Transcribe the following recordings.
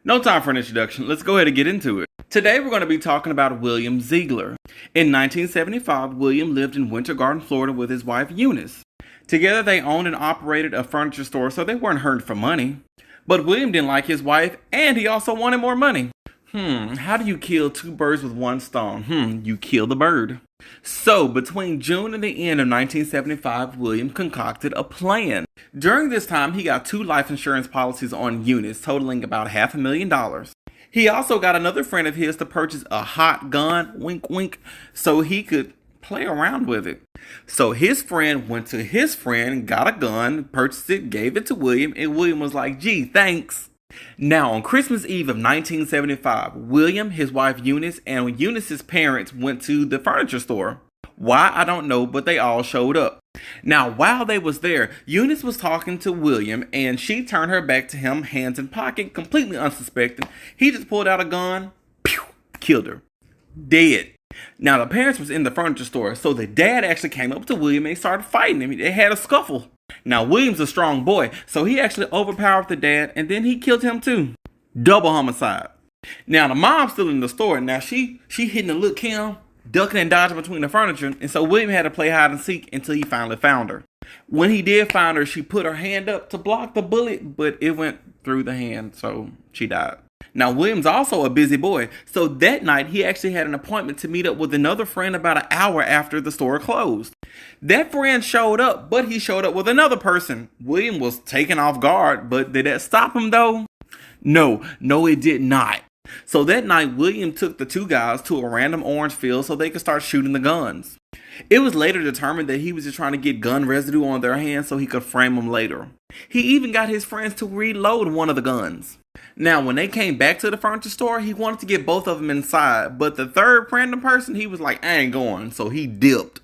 No time for an introduction. Let's go ahead and get into it. Today we're going to be talking about William Zeigler. In 1975, William lived in Winter Garden, Florida with his wife Eunice. Together they owned and operated a furniture store, so they weren't hurting for money. But William didn't like his wife, and he also wanted more money. How do you kill two birds with one stone? You kill the bird. So, between June and the end of 1975, William concocted a plan. During this time, he got 2 life insurance policies on Eunice, totaling about $500,000. He also got another friend of his to purchase a hot gun, wink wink, so he could play around with it. So his friend went to his friend, got a gun, purchased it, gave it to William, and William was like, gee, thanks. Now, on Christmas Eve of 1975, William, his wife Eunice, and Eunice's parents went to the furniture store. Why, I don't know, but they all showed up. Now, while they was there, Eunice was talking to William, and she turned her back to him, hands in pocket, completely unsuspecting. He just pulled out a gun, pew, killed her. Dead. Now, the parents was in the furniture store, so the dad actually came up to William and started fighting him. They had a scuffle. Now, William's a strong boy, so he actually overpowered the dad, and then he killed him too. Double homicide. Now, the mom's still in the store. Now, she hitting the little Kim, ducking and dodging between the furniture, and so William had to play hide and seek until he finally found her. When he did find her, she put her hand up to block the bullet, but it went through the hand, so she died. Now, William's also a busy boy, so that night he actually had an appointment to meet up with another friend about an hour after the store closed. That friend showed up, but he showed up with another person. William was taken off guard, but did that stop him though? No, it did not. So that night, William took the 2 guys to a random orange field so they could start shooting the guns. It was later determined that he was just trying to get gun residue on their hands so he could frame them later. He even got his friends to reload one of the guns. Now, when they came back to the furniture store, he wanted to get both of them inside, but the third random person, he was like, I ain't going, so he dipped.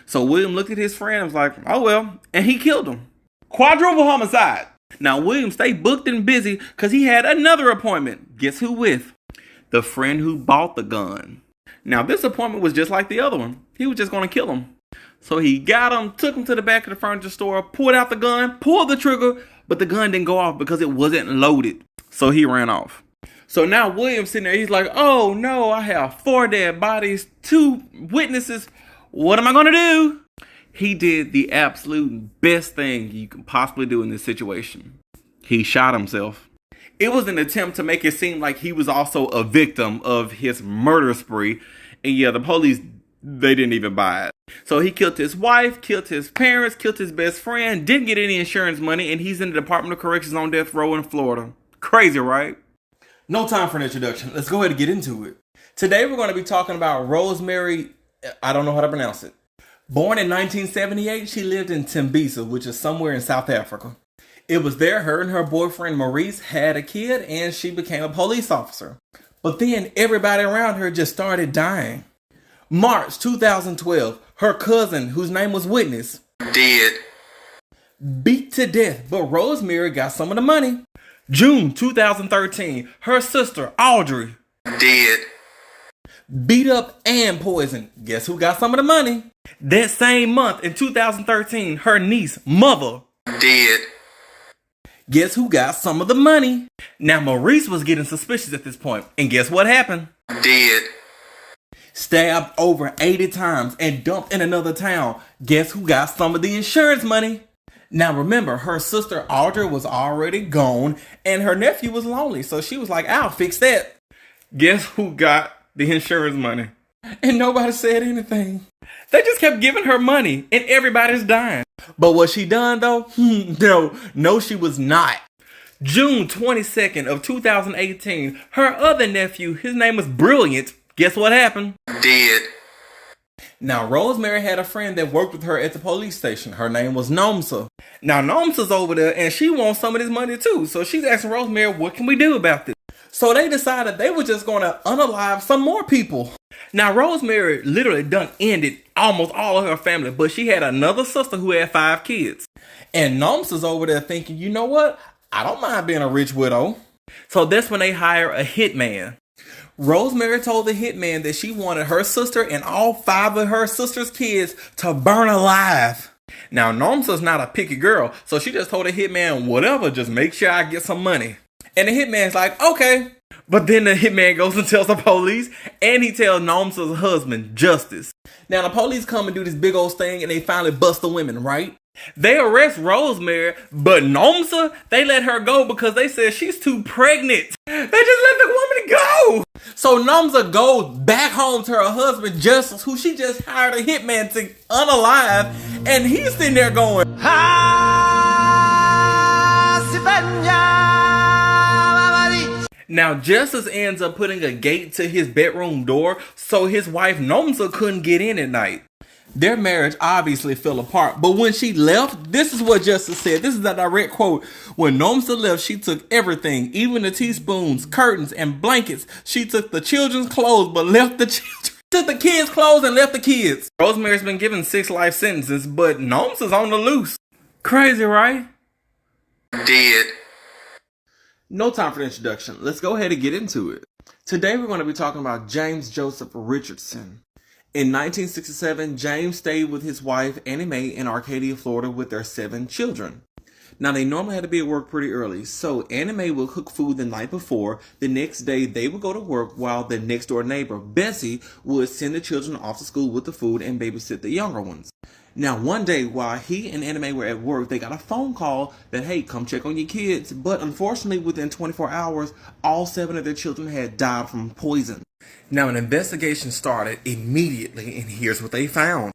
So William looked at his friend and was like, oh well, and he killed him. Quadruple homicide. Now, William stayed booked and busy because he had another appointment. Guess who with? The friend who bought the gun. Now, this appointment was just like the other one. He was just going to kill him. So he got him, took him to the back of the furniture store, pulled out the gun, pulled the trigger, but the gun didn't go off because it wasn't loaded. So he ran off. So now William's sitting there, he's like, oh no, I have 4 dead bodies, 2 witnesses. What am I going to do? He did the absolute best thing you can possibly do in this situation. He shot himself. It was an attempt to make it seem like he was also a victim of his murder spree. And yeah, the police, they didn't even buy it. So he killed his wife, killed his parents, killed his best friend, didn't get any insurance money, and he's in the Department of Corrections on death row in Florida. Crazy, right? No time for an introduction. Let's go ahead and get into it. Today we're going to be talking about Rosemary, I don't know how to pronounce it. Born in 1978, she lived in Tembisa, which is somewhere in South Africa. It was there her and her boyfriend Maurice had a kid, and she became a police officer. But then everybody around her just started dying. March 2012, her cousin, whose name was Witness, dead. Beat to death, but Rosemary got some of the money. June 2013, her sister Audrey, dead. Beat up and poisoned. Guess who got some of the money? That same month in 2013, her niece Mother, dead. Guess who got some of the money? Now, Maurice was getting suspicious at this point, and guess what happened? Dead. Stabbed over 80 times and dumped in another town. Guess who got some of the insurance money? Now, remember, her sister Audrey was already gone, and her nephew was lonely, so she was like, I'll fix that. Guess who got the insurance money? And nobody said anything. They just kept giving her money, and everybody's dying. But was she done, though? No, she was not. June 22nd of 2018, her other nephew, his name was Brilliant. Guess what happened? Dead. Now, Rosemary had a friend that worked with her at the police station. Her name was Nomsa. Now, Nomsa's over there, and she wants some of this money, too. So she's asking Rosemary, what can we do about this? So they decided they were just going to unalive some more people. Now, Rosemary literally done ended almost all of her family, but she had another sister who had 5 kids. And Nomsa's over there thinking, you know what? I don't mind being a rich widow. So that's when they hire a hitman. Rosemary told the hitman that she wanted her sister and all 5 of her sister's kids to burn alive. Now, Nomsa's not a picky girl, so she just told the hitman, whatever, just make sure I get some money. And the hitman's like, okay. But then the hitman goes and tells the police, and he tells Nomsa's husband, Justice. Now the police come and do this big old thing, and they finally bust the women, right? They arrest Rosemary, but Nomsa, they let her go because they said she's too pregnant. They just let the woman go. So Nomsa goes back home to her husband, Justice, who she just hired a hitman to unalive, and he's sitting there going, Now Justice ends up putting a gate to his bedroom door so his wife Nomsa couldn't get in at night. Their marriage obviously fell apart, but when she left, this is what Justice said. This is a direct quote. When Nomsa left, she took everything, even the teaspoons, curtains, and blankets. She took the children's clothes, but left the children. Took the kids' clothes and left the kids. Rosemary's been given 6 life sentences, but Nomsa's on the loose. Crazy, right? Dead. No time for the introduction. Let's go ahead and get into it. Today we're going to be talking about James Joseph Richardson. In 1967, James stayed with his wife Annie Mae in Arcadia, Florida with their 7 children. Now they normally had to be at work pretty early, so Annie Mae would cook food the night before. The next day they would go to work while the next door neighbor, Bessie, would send the children off to school with the food and babysit the younger ones. Now one day while he and Annie Mae were at work, they got a phone call that, hey, come check on your kids. But unfortunately within 24 hours, all 7 of their children had died from poison. Now an investigation started immediately, and here's what they found.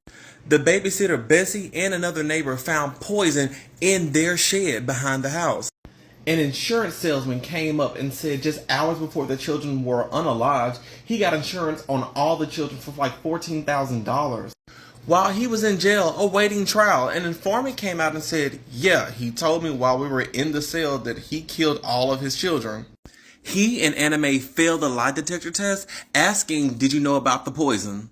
The babysitter Bessie and another neighbor found poison in their shed behind the house. An insurance salesman came up and said just hours before the children were unalived, he got insurance on all the children for like $14,000. While he was in jail awaiting trial, an informant came out and said, yeah, he told me while we were in the cell that he killed all of his children. He and Annie Mae failed the lie detector test, asking, did you know about the poison?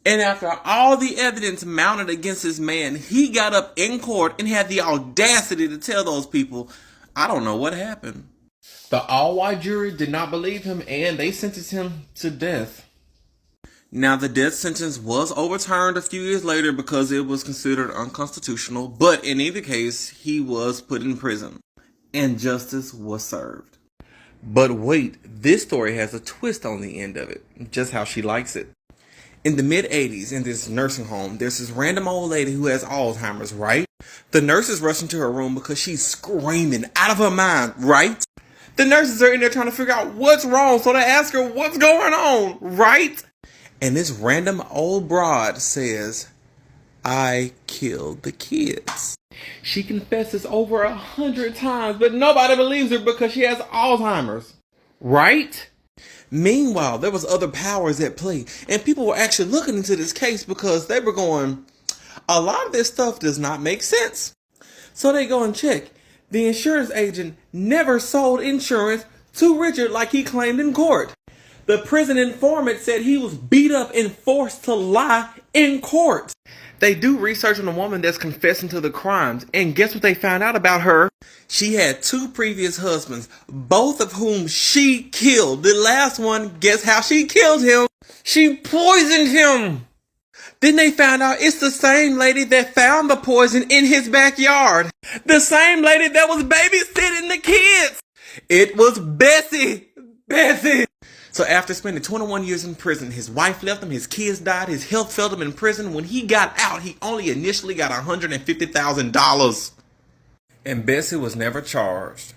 And after all the evidence mounted against this man, he got up in court and had the audacity to tell those people, I don't know what happened. The all-white jury did not believe him, and they sentenced him to death. Now, the death sentence was overturned a few years later because it was considered unconstitutional, but in either case, he was put in prison, and justice was served. But wait, this story has a twist on the end of it, just how she likes it. In the mid-80s, in this nursing home, there's this random old lady who has Alzheimer's, right? The nurses rush into her room because she's screaming out of her mind, right? The nurses are in there trying to figure out what's wrong, so they ask her what's going on, right? And this random old broad says, I killed the kids. She confesses over 100 times, but nobody believes her because she has Alzheimer's, right? Meanwhile, there was other powers at play, and people were actually looking into this case because they were going, a lot of this stuff does not make sense. So they go and check. The insurance agent never sold insurance to Richard like he claimed in court. The prison informant said he was beat up and forced to lie in court. They do research on a woman that's confessing to the crimes, and guess what they found out about her? She had 2 previous husbands, both of whom she killed. The last one, guess how she killed him? She poisoned him. Then they found out it's the same lady that found the poison in his backyard. The same lady that was babysitting the kids. It was Bessie. Bessie. So after spending 21 years in prison, his wife left him, his kids died, his health failed him in prison. When he got out, he only initially got $150,000. And Bessie was never charged.